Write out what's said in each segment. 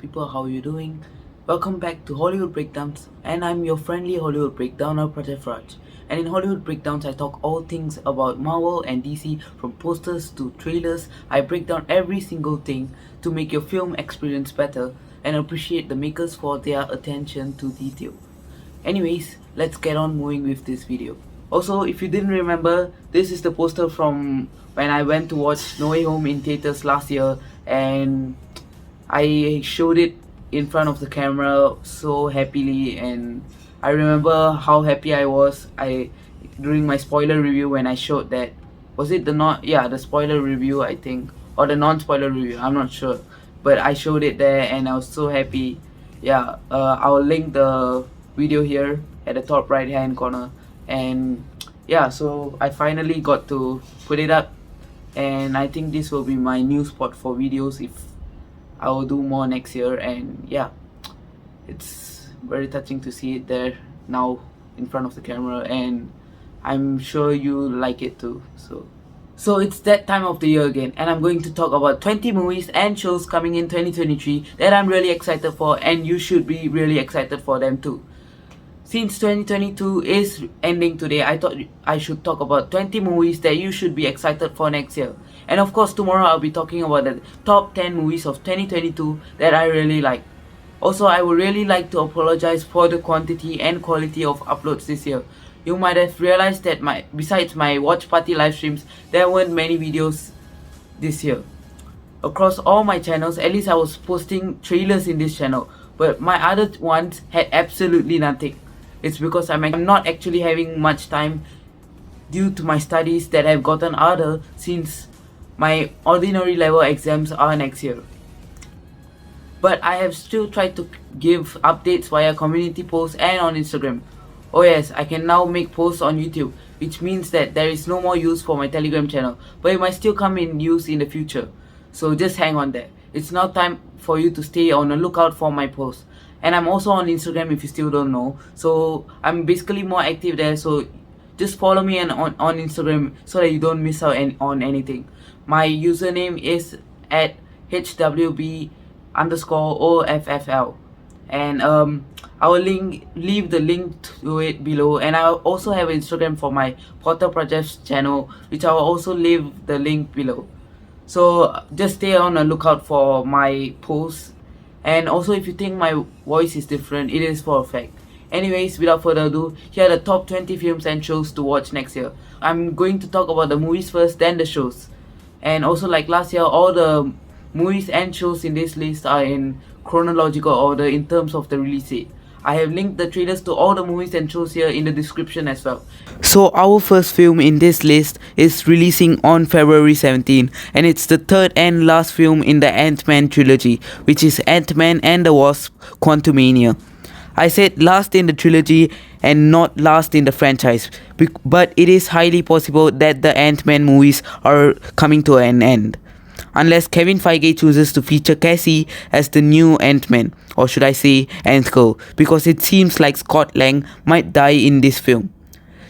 people, how are you doing? Welcome back to Hollywood Breakdowns, and I'm your friendly Hollywood Breakdowner, Pratev Raj. And in Hollywood Breakdowns, I talk all things about Marvel and DC, from posters to trailers. I break down every single thing to make your film experience better and appreciate the makers for their attention to detail. Anyways, let's get on moving with this video. Also, if you didn't remember, this is the poster from when I went to watch No Way Home in theaters last year, and I showed it in front of the camera so happily, and I remember how happy I was during my spoiler review when I showed that. Was it the spoiler review, I think, or the non-spoiler review, I'm not sure, but I showed it there and I was so happy. I'll link the video here at the top right hand corner. And yeah, so I finally got to put it up, and I think this will be my new spot for videos if I will do more next year. And yeah, it's very touching to see it there now in front of the camera, and I'm sure you like it too. So it's that time of the year again, and I'm going to talk about 20 movies and shows coming in 2023 that I'm really excited for, and you should be really excited for them too. Since 2022 is ending today, I thought I should talk about 20 movies that you should be excited for next year. And of course, tomorrow I'll be talking about the top 10 movies of 2022 that I really like. Also, I would really like to apologize for the quantity and quality of uploads this year. You might have realized that besides my watch party live streams, there weren't many videos this year. Across all my channels, at least I was posting trailers in this channel, but my other ones had absolutely nothing. It's because I'm not actually having much time due to my studies that have gotten harder since my ordinary level exams are next year. But I have still tried to give updates via community posts and on Instagram. Oh yes, I can now make posts on YouTube, which means that there is no more use for my Telegram channel, but it might still come in use in the future. So just hang on there. It's now time for you to stay on the lookout for my posts. And I'm also on Instagram if you still don't know. So I'm basically more active there. So just follow me on Instagram so that you don't miss out on anything. My username is at HWB_OFFL. And I will leave the link to it below. And I also have Instagram for my Potter Projects channel, which I will also leave the link below. So just stay on the lookout for my posts. And also, if you think my voice is different, it is for a fact. Anyways, without further ado, here are the top 20 films and shows to watch next year. I'm going to talk about the movies first, then the shows. And also, like last year, all the movies and shows in this list are in chronological order in terms of the release date. I have linked the trailers to all the movies and shows here in the description as well. So our first film in this list is releasing on February 17, and it's the third and last film in the Ant-Man trilogy, which is Ant-Man and the Wasp: Quantumania. I said last in the trilogy and not last in the franchise, but it is highly possible that the Ant-Man movies are coming to an end, unless Kevin Feige chooses to feature Cassie as the new Ant-Man, or should I say Ant-Girl, because it seems like Scott Lang might die in this film.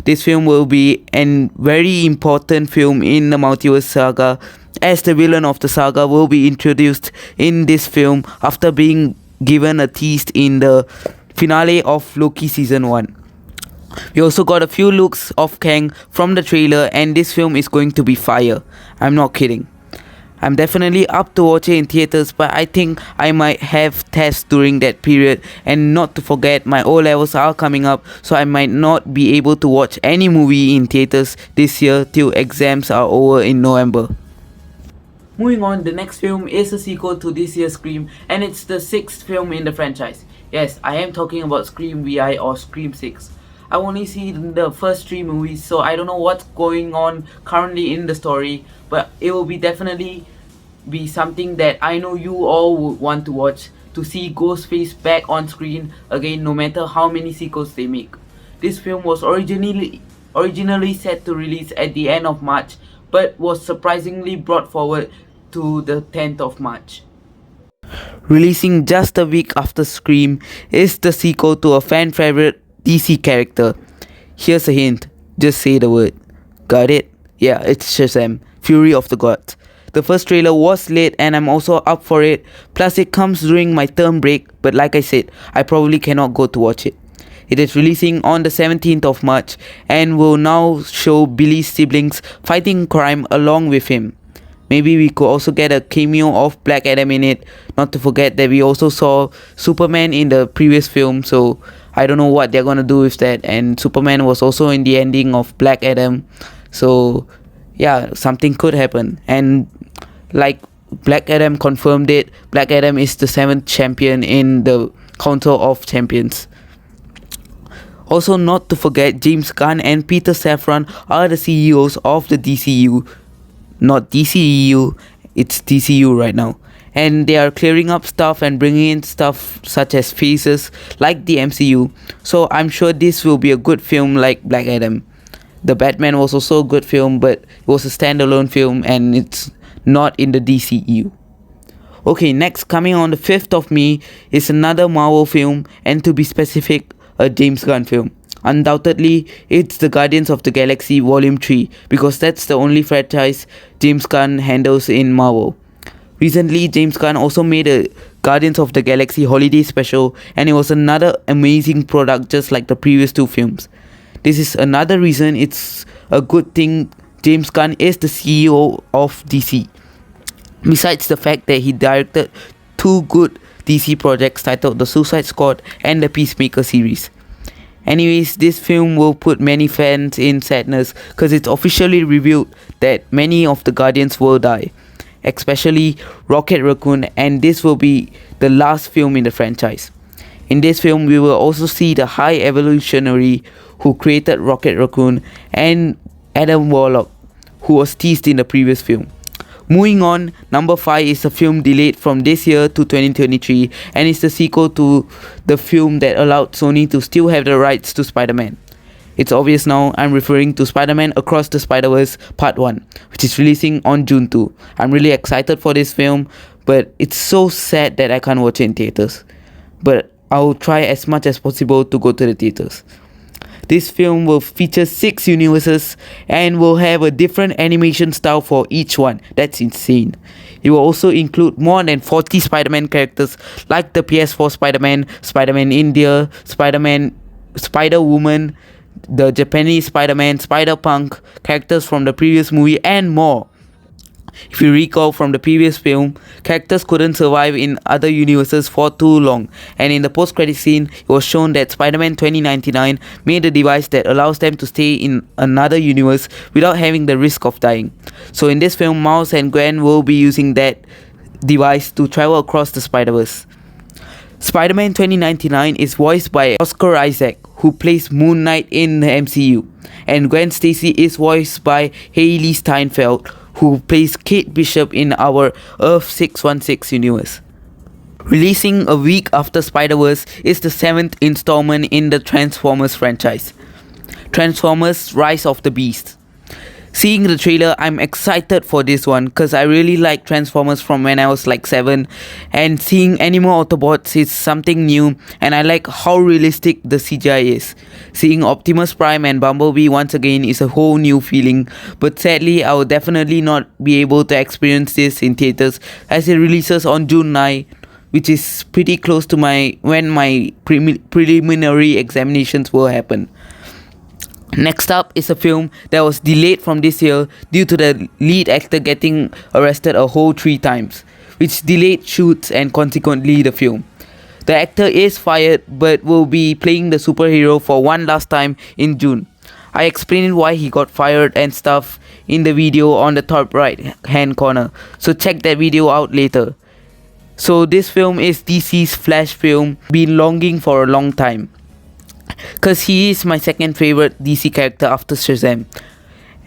This film will be a very important film in the multiverse saga, as the villain of the saga will be introduced in this film after being given a tease in the finale of Loki season 1. We also got a few looks of Kang from the trailer, and this film is going to be fire. I'm not kidding. I'm definitely up to watch it in theaters, but I think I might have tests during that period, and not to forget my O-levels are coming up, so I might not be able to watch any movie in theaters this year till exams are over in November. Moving on, the next film is a sequel to this year's Scream, and it's the 6th film in the franchise. Yes, I am talking about Scream VI or Scream 6. I've only seen the first 3 movies, so I don't know what's going on currently in the story, but it will definitely be something that I know you all would want to watch, to see Ghostface back on screen again, no matter how many sequels they make. This film was originally set to release at the end of March, but was surprisingly brought forward to the 10th of March. Releasing just a week after Scream is the sequel to a fan favorite DC character. Here's a hint, just say the word. Got it? Yeah, it's Shazam, Fury of the Gods. the first trailer was lit and I'm also up for it. Plus it comes during my term break, but like I said, I probably cannot go to watch it. It is releasing on the 17th of March and will now show Billy's siblings fighting crime along with him. Maybe we could also get a cameo of Black Adam in it. Not to forget that we also saw Superman in the previous film, so I don't know what they're gonna do with that. And Superman was also in the ending of Black Adam, so yeah, something could happen. And like Black Adam confirmed it, Black Adam is the 7th champion in the Council of Champions. Also, not to forget, James Gunn and Peter Safran are the CEOs of the DCU. Not DCEU, it's DCU right now. And they are clearing up stuff and bringing in stuff such as phases like the MCU. So I'm sure this will be a good film like Black Adam. The Batman was also a good film, but it was a standalone film and it's not in the DCEU. Okay, next, coming on the 5th of May is another Marvel film, and to be specific, a James Gunn film. Undoubtedly, it's the Guardians of the Galaxy Volume 3, because that's the only franchise James Gunn handles in Marvel. Recently, James Gunn also made a Guardians of the Galaxy Holiday Special, and it was another amazing product just like the previous two films. This is another reason it's a good thing James Gunn is the CEO of DC. Besides the fact that he directed two good DC projects titled The Suicide Squad and the Peacemaker series. Anyways, this film will put many fans in sadness because it's officially revealed that many of the Guardians will die, especially Rocket Raccoon, and this will be the last film in the franchise. In this film, we will also see the High Evolutionary who created Rocket Raccoon and Adam Warlock, who was teased in the previous film. Moving on, number 5 is a film delayed from this year to 2023 and is the sequel to the film that allowed Sony to still have the rights to Spider-Man. It's obvious now, I'm referring to Spider-Man Across the Spider-Verse Part 1, which is releasing on June 2. I'm really excited for this film, but it's so sad that I can't watch it in theaters. But I'll try as much as possible to go to the theaters. This film will feature 6 universes and will have a different animation style for each one. That's insane. It will also include more than 40 Spider-Man characters like the PS4 Spider-Man, Spider-Man India, Spider-Man, Spider-Woman, the Japanese Spider-Man, Spider-Punk, characters from the previous movie and more. If you recall from the previous film, characters couldn't survive in other universes for too long, and in the post-credit scene, it was shown that Spider-Man 2099 made a device that allows them to stay in another universe without having the risk of dying. So in this film, Miles and Gwen will be using that device to travel across the Spider-Verse. Spider-Man 2099 is voiced by Oscar Isaac, who plays Moon Knight in the MCU, and Gwen Stacy is voiced by Hailey Steinfeld, who plays Kate Bishop in our Earth 616 universe. Releasing a week after Spider-Verse is the 7th installment in the Transformers franchise, Transformers Rise of the Beast. Seeing the trailer, I'm excited for this one because I really like Transformers from when I was like 7, and seeing Animal Autobots is something new, and I like how realistic the CGI is. Seeing Optimus Prime and Bumblebee once again is a whole new feeling, but sadly I will definitely not be able to experience this in theaters as it releases on June 9, which is pretty close to when my preliminary examinations will happen. Next up is a film that was delayed from this year due to the lead actor getting arrested a whole 3 times, which delayed shoots and consequently the film. The actor is fired but will be playing the superhero for one last time in June. I explained why he got fired and stuff in the video on the top right hand corner, so check that video out later. So this film is DC's Flash film, been longing for a long time, because he is my second favorite DC character after Shazam.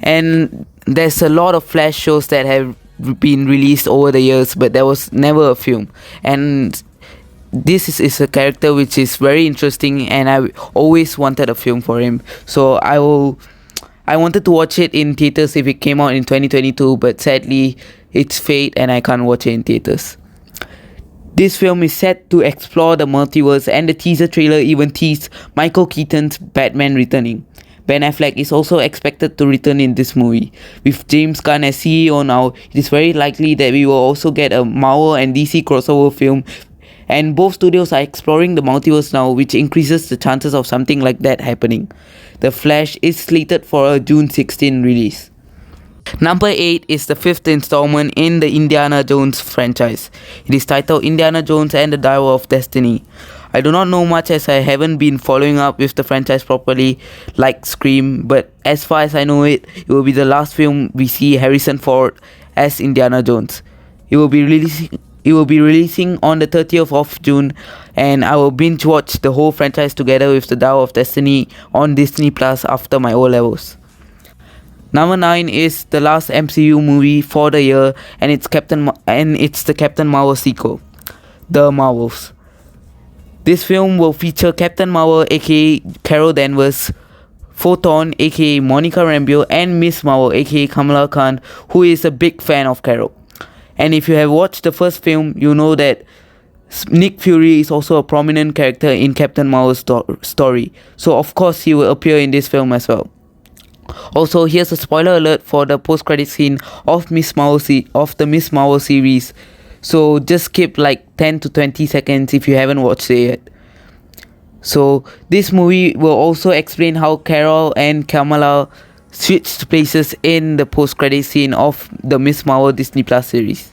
And there's a lot of Flash shows that have been released over the years, but there was never a film. And this is a character which is very interesting, and I always wanted a film for him. So I wanted to watch it in theaters if it came out in 2022, but sadly it's fate and I can't watch it in theaters. This film is set to explore the multiverse, and the teaser trailer even teased Michael Keaton's Batman returning. Ben Affleck is also expected to return in this movie. With James Gunn as CEO now, it is very likely that we will also get a Marvel and DC crossover film, and both studios are exploring the multiverse now, which increases the chances of something like that happening. The Flash is slated for a June 16 release. Number 8 is the fifth installment in the Indiana Jones franchise. It is titled Indiana Jones and the Dial of Destiny. I do not know much as I haven't been following up with the franchise properly like Scream, but as far as I know it will be the last film we see Harrison Ford as Indiana Jones. It will be releasing on the 30th of June, and I will binge watch the whole franchise together with the Dial of Destiny on Disney Plus after my O-levels. Number 9 is the last MCU movie for the year, and it's the Captain Marvel sequel, The Marvels. This film will feature Captain Marvel aka Carol Danvers, Photon aka Monica Rambeau, and Miss Marvel aka Kamala Khan, who is a big fan of Carol. And if you have watched the first film, you know that Nick Fury is also a prominent character in Captain Marvel's story, so of course he will appear in this film as well. Also, here's a spoiler alert for the post-credit scene of the Miss Marvel series, so just skip like 10 to 20 seconds if you haven't watched it yet. So this movie will also explain how Carol and Kamala switched places in the post-credit scene of the Miss Marvel Disney Plus series,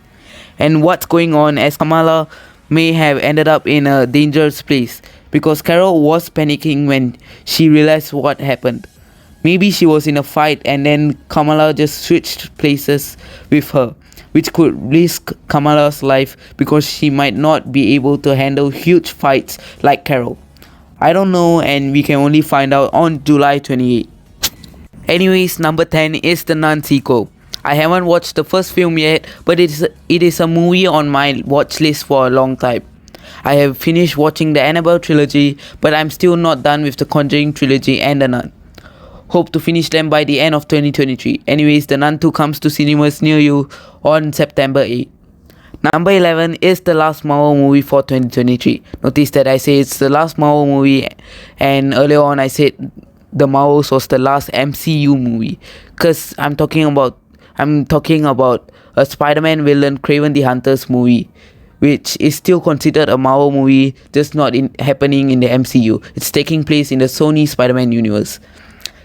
and what's going on as Kamala may have ended up in a dangerous place because Carol was panicking when she realized what happened. Maybe she was in a fight and then Kamala just switched places with her, which could risk Kamala's life because she might not be able to handle huge fights like Carol. I don't know, and we can only find out on July 28. Anyways, number 10 is the Nun sequel. I haven't watched the first film yet, but it is a movie on my watch list for a long time. I have finished watching the Annabelle trilogy, but I'm still not done with the Conjuring trilogy and the Nun. Hope to finish them by the end of 2023. Anyways, the Nun 2 comes to cinemas near you on September 8. Number 11 is the last Marvel movie for 2023. Notice that I say it's the last Marvel movie, and earlier on I said the Marvels was the last MCU movie, because I'm talking about a Spider-Man villain, Kraven the Hunter's movie, which is still considered a Marvel movie, just not happening in the MCU. It's taking place in the Sony Spider-Man universe.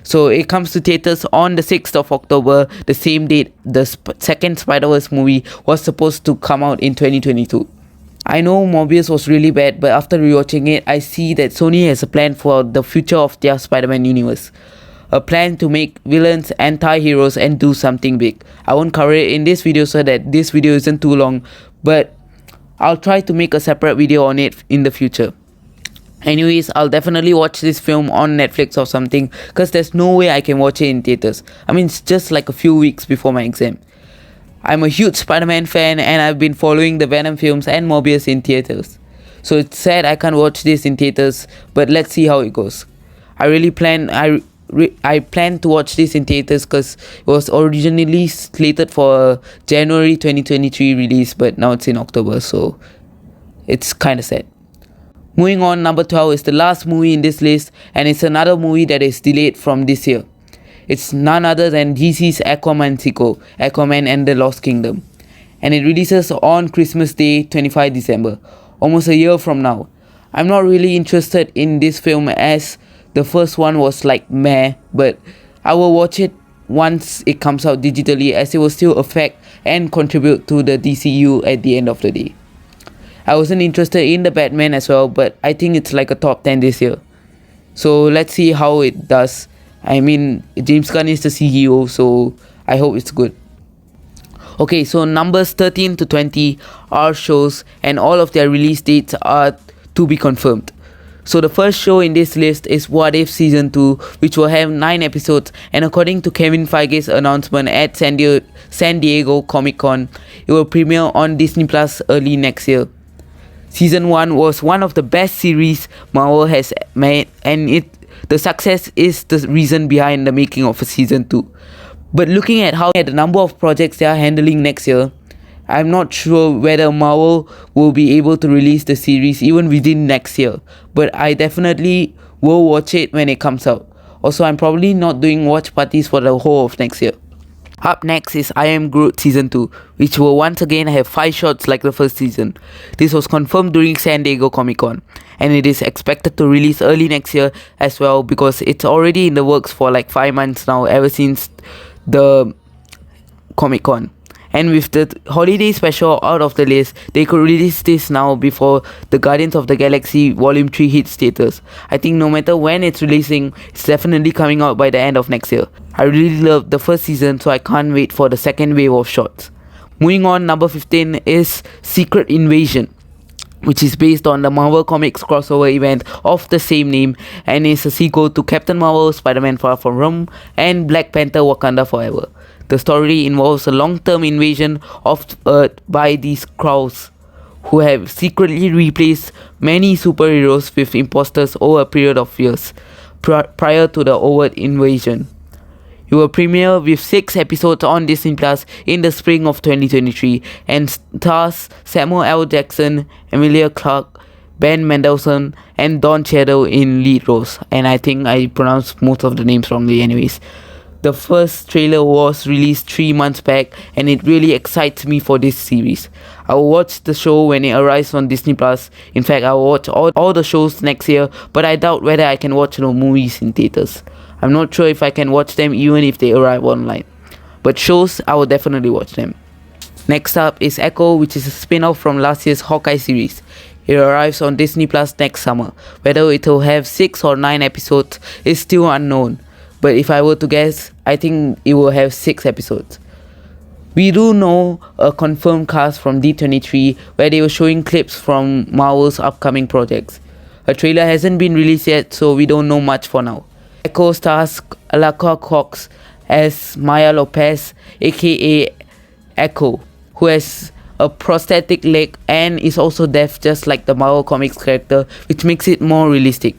So it comes to theaters on the 6th of October, the same date the second Spider-Verse movie was supposed to come out in 2022. I know Morbius was really bad, but after rewatching it, I see that Sony has a plan for the future of their Spider-Man universe. A plan to make villains anti-heroes and do something big. I won't cover it in this video so that this video isn't too long, but I'll try to make a separate video on it in the future. Anyways, I'll definitely watch this film on Netflix or something, because there's no way I can watch it in theaters. I mean, it's just like a few weeks before my exam. I'm a huge Spider-Man fan, and I've been following the Venom films and Morbius in theaters. So it's sad I can't watch this in theaters, but let's see how it goes. I plan to watch this in theaters because it was originally slated for a January 2023 release, but now it's in October, so it's kind of sad. Moving on, number 12 is the last movie in this list, and it's another movie that is delayed from this year. It's none other than DC's Aquaman sequel, Aquaman and the Lost Kingdom. And it releases on Christmas Day, 25 December, almost a year from now. I'm not really interested in this film as the first one was like meh, but I will watch it once it comes out digitally, as it will still affect and contribute to the DCU at the end of the day. I wasn't interested in the Batman as well, but I think it's like a top 10 this year. So let's see how it does. I mean, James Gunn is the CEO, so I hope it's good. Okay, so numbers 13 to 20 are shows, and all of their release dates are to be confirmed. So the first show in this list is What If Season 2, which will have 9 episodes, and according to Kevin Feige's announcement at San Diego Comic-Con, it will premiere on Disney Plus early next year. Season 1 was one of the best series Marvel has made, and the success is the reason behind the making of a Season 2. But looking at the number of projects they are handling next year, I'm not sure whether Marvel will be able to release the series even within next year, but I definitely will watch it when it comes out. Also, I'm probably not doing watch parties for the whole of next year. Up next is I Am Groot Season 2, which will once again have 5 shots like the first season. This was confirmed during San Diego Comic Con, and it is expected to release early next year as well, because it's already in the works for like 5 months now, ever since the Comic Con. And with the holiday special out of the list, they could release this now before the Guardians of the Galaxy Volume 3 hits theaters. I think no matter when it's releasing, it's definitely coming out by the end of next year. I really loved the first season, so I can't wait for the second wave of shots. Moving on, number 15 is Secret Invasion, which is based on the Marvel Comics crossover event of the same name and is a sequel to Captain Marvel, Spider-Man Far From Home, and Black Panther Wakanda Forever. The story involves a long-term invasion of Earth by these Skrulls, who have secretly replaced many superheroes with imposters over a period of years, prior to the overt invasion. It will premiere with 6 episodes on Disney Plus in the spring of 2023 and stars Samuel L. Jackson, Emilia Clarke, Ben Mendelsohn, and Don Cheadle in lead roles. And I think I pronounced most of the names wrongly anyways. The first trailer was released 3 months back, and it really excites me for this series. I will watch the show when it arrives on Disney Plus. In fact, I will watch all the shows next year, but I doubt whether I can watch the movies in theaters. I'm not sure if I can watch them even if they arrive online. But shows, I will definitely watch them. Next up is Echo, which is a spin-off from last year's Hawkeye series. It arrives on Disney Plus next summer. Whether it will have 6 or 9 episodes is still unknown. But if I were to guess, I think it will have 6 episodes. We do know a confirmed cast from D23 where they were showing clips from Marvel's upcoming projects. A trailer hasn't been released yet, so we don't know much for now. Echo stars Alaka Cox as Maya Lopez, aka Echo, who has a prosthetic leg and is also deaf just like the Marvel Comics character, which makes it more realistic.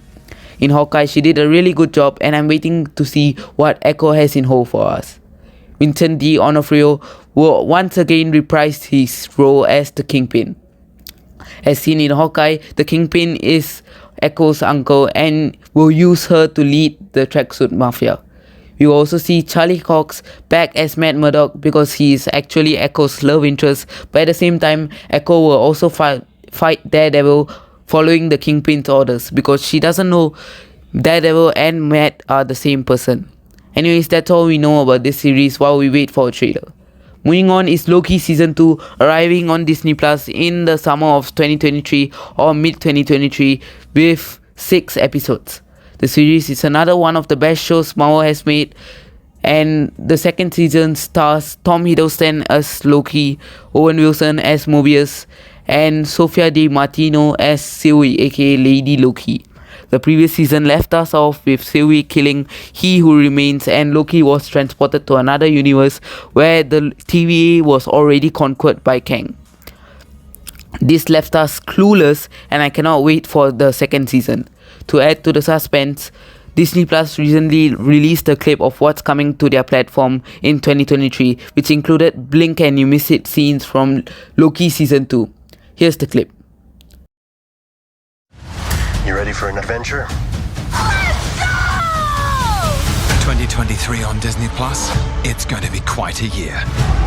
In Hawkeye, she did a really good job, and I'm waiting to see what Echo has in store for us. Vincent D'Onofrio will once again reprise his role as the Kingpin. As seen in Hawkeye, the Kingpin is Echo's uncle and will use her to lead the Tracksuit Mafia. We will also see Charlie Cox back as Matt Murdock because he is actually Echo's love interest, but at the same time, Echo will also fight Daredevil following the Kingpin's orders, because she doesn't know Daredevil and Matt are the same person. Anyways, that's all we know about this series while we wait for a trailer. Moving on is Loki Season 2, arriving on Disney Plus in the summer of 2023 or mid-2023 with 6 episodes. The series is another one of the best shows Marvel has made, and the second season stars Tom Hiddleston as Loki, Owen Wilson as Mobius, and Sofia Di Martino as Sylvie, aka Lady Loki. The previous season left us off with Sylvie killing He Who Remains, and Loki was transported to another universe where the TVA was already conquered by Kang. This left us clueless, and I cannot wait for the second season. To add to the suspense, Disney Plus recently released a clip of what's coming to their platform in 2023, which included blink and you miss it scenes from Loki Season 2. Here's the clip. You ready for an adventure? Let's go! 2023 on Disney Plus. It's going to be quite a year.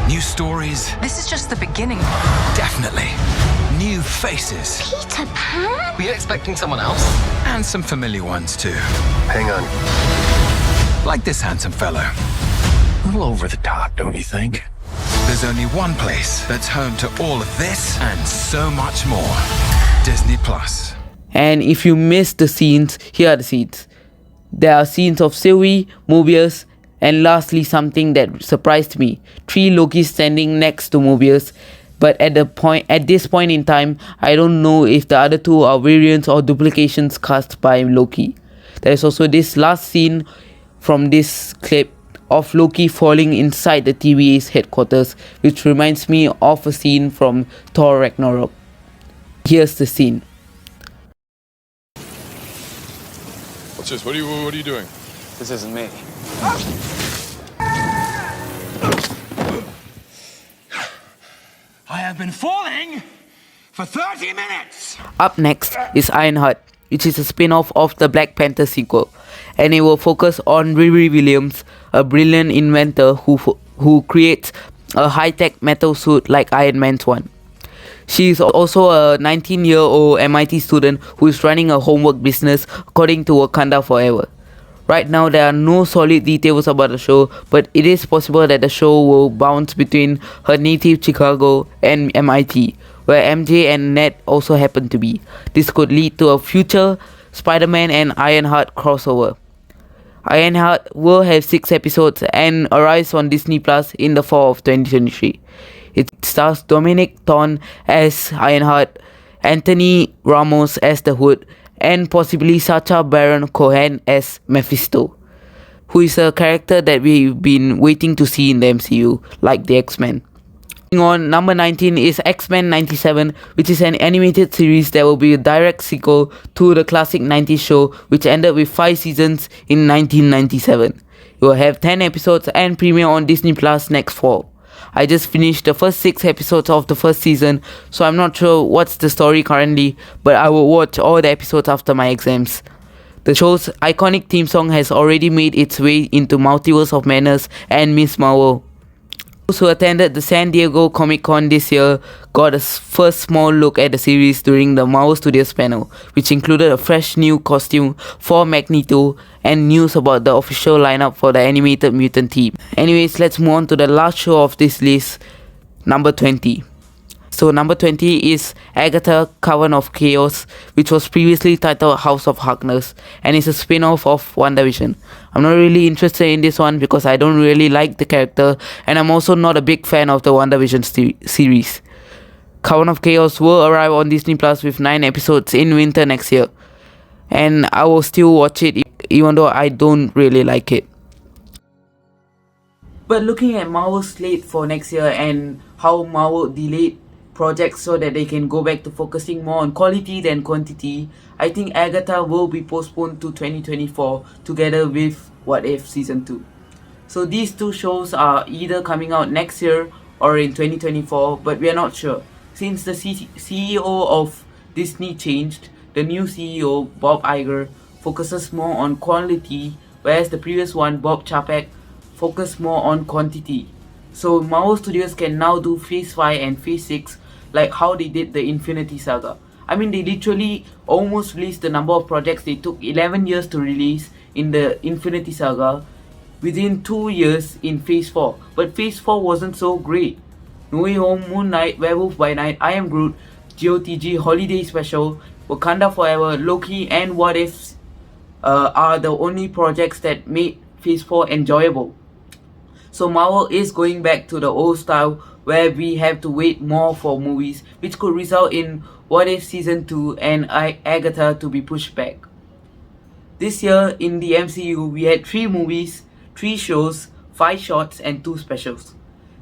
New stories. This is just the beginning. Definitely. New faces. Peter Pan? Were you expecting someone else? And some familiar ones too. Hang on. Like this handsome fellow. A little over the top, don't you think? There's only one place that's home to all of this and so much more. Disney Plus. And if you missed the scenes, here are the scenes. There are scenes of Sylvie, Mobius, and lastly something that surprised me. 3 Lokis standing next to Mobius. But at this point in time, I don't know if the other 2 are variants or duplications cast by Loki. There is also this last scene from this clip of Loki falling inside the TVA's headquarters, which reminds me of a scene from Thor Ragnarok. Here's the scene. What's this? What are you doing? This isn't me. I have been falling for 30 minutes! Up next is Ironheart, which is a spin-off of the Black Panther sequel. and it will focus on Riri Williams, a brilliant inventor who creates a high-tech metal suit like Iron Man's one. She is also a 19-year-old MIT student who is running a homework business according to Wakanda Forever. Right now, there are no solid details about the show, but it is possible that the show will bounce between her native Chicago and MIT, where MJ and Ned also happen to be. This could lead to a future Spider-Man and Ironheart crossover. Ironheart will have 6 episodes and arrives on Disney Plus in the fall of 2023. It stars Dominic Thorne as Ironheart, Anthony Ramos as the Hood, and possibly Sacha Baron Cohen as Mephisto, who is a character that we've been waiting to see in the MCU, like the X-Men. On number 19 is X-Men 97, which is an animated series that will be a direct sequel to the classic 90s show, which ended with 5 seasons in 1997. It will have 10 episodes and premiere on Disney Plus next fall. I just finished the first 6 episodes of the first season, so I'm not sure what's the story currently, but I will watch all the episodes after my exams. The show's iconic theme song has already made its way into Multiverse of Madness and Miss Marvel. Those who attended the San Diego Comic Con this year got a first small look at the series during the Marvel Studios panel, which included a fresh new costume for Magneto and news about the official lineup for the animated mutant team. Anyways, let's move on to the last show of this list, number 20. So number 20 is Agatha Coven of Chaos, which was previously titled House of Harkness and is a spin-off of WandaVision. I'm not really interested in this one because I don't really like the character, and I'm also not a big fan of the WandaVision series. Coven of Chaos will arrive on Disney Plus with 9 episodes in winter next year, and I will still watch it even though I don't really like it. But looking at Marvel's slate for next year and how Marvel delayed projects so that they can go back to focusing more on quality than quantity, I think Agatha will be postponed to 2024 together with What If Season 2. So these 2 shows are either coming out next year or in 2024, but we are not sure. Since the CEO of Disney changed, the new CEO, Bob Iger, focuses more on quality, whereas the previous one, Bob Chapek, focused more on quantity. So Marvel Studios can now do Phase 5 and Phase 6 like how they did the Infinity Saga. I mean, they literally almost released the number of projects they took 11 years to release in the Infinity Saga within 2 years in Phase 4. But Phase 4 wasn't so great. No Way Home, Moon Knight, Werewolf by Night, I Am Groot, GOTG, Holiday Special, Wakanda Forever, Loki, and What If are the only projects that made Phase 4 enjoyable. So Marvel is going back to the old style where we have to wait more for movies, which could result in What If Season 2 and Agatha to be pushed back. This year in the MCU, we had 3 movies, 3 shows, 5 shorts and 2 specials.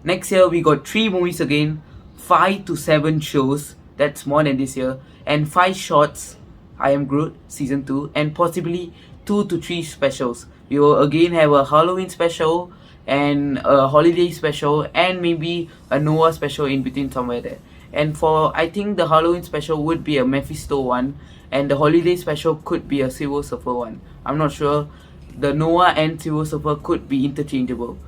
Next year we got 3 movies again, 5 to 7 shows, that's more than this year, and 5 shorts, I Am Groot Season 2, and possibly 2 to 3 specials. We will again have a Halloween special, and a holiday special, and maybe a Noah special in between somewhere there. And for, I think the Halloween special would be a Mephisto one, and the holiday special could be a Silver Surfer one. I'm not sure. The Noah and Silver Surfer could be interchangeable.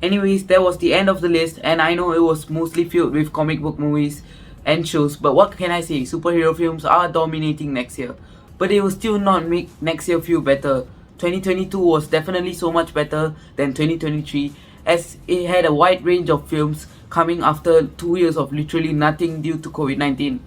Anyways, that was the end of the list, and I know it was mostly filled with comic book movies and shows, but what can I say? Superhero films are dominating next year, but it will still not make next year feel better. 2022 was definitely so much better than 2023, as it had a wide range of films coming after 2 years of literally nothing due to COVID-19.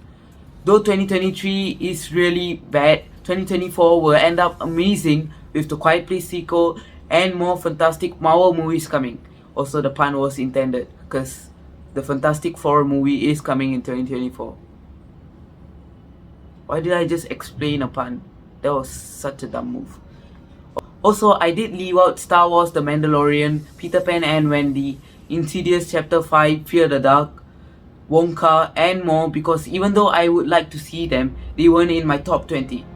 Though 2023 is really bad, 2024 will end up amazing with the Quiet Place sequel and more fantastic Marvel movies coming. Also, the pun was intended because the Fantastic Four movie is coming in 2024. Why did I just explain a pun? That was such a dumb move. Also, I did leave out Star Wars The Mandalorian, Peter Pan and Wendy, Insidious Chapter 5, Fear the Dark, Wonka and more, because even though I would like to see them, they weren't in my top 20.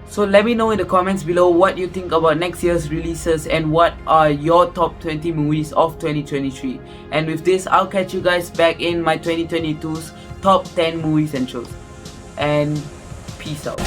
So let me know in the comments below what you think about next year's releases and what are your top 20 movies of 2023. And with this, I'll catch you guys back in my 2022's top 10 movies and shows. And peace out.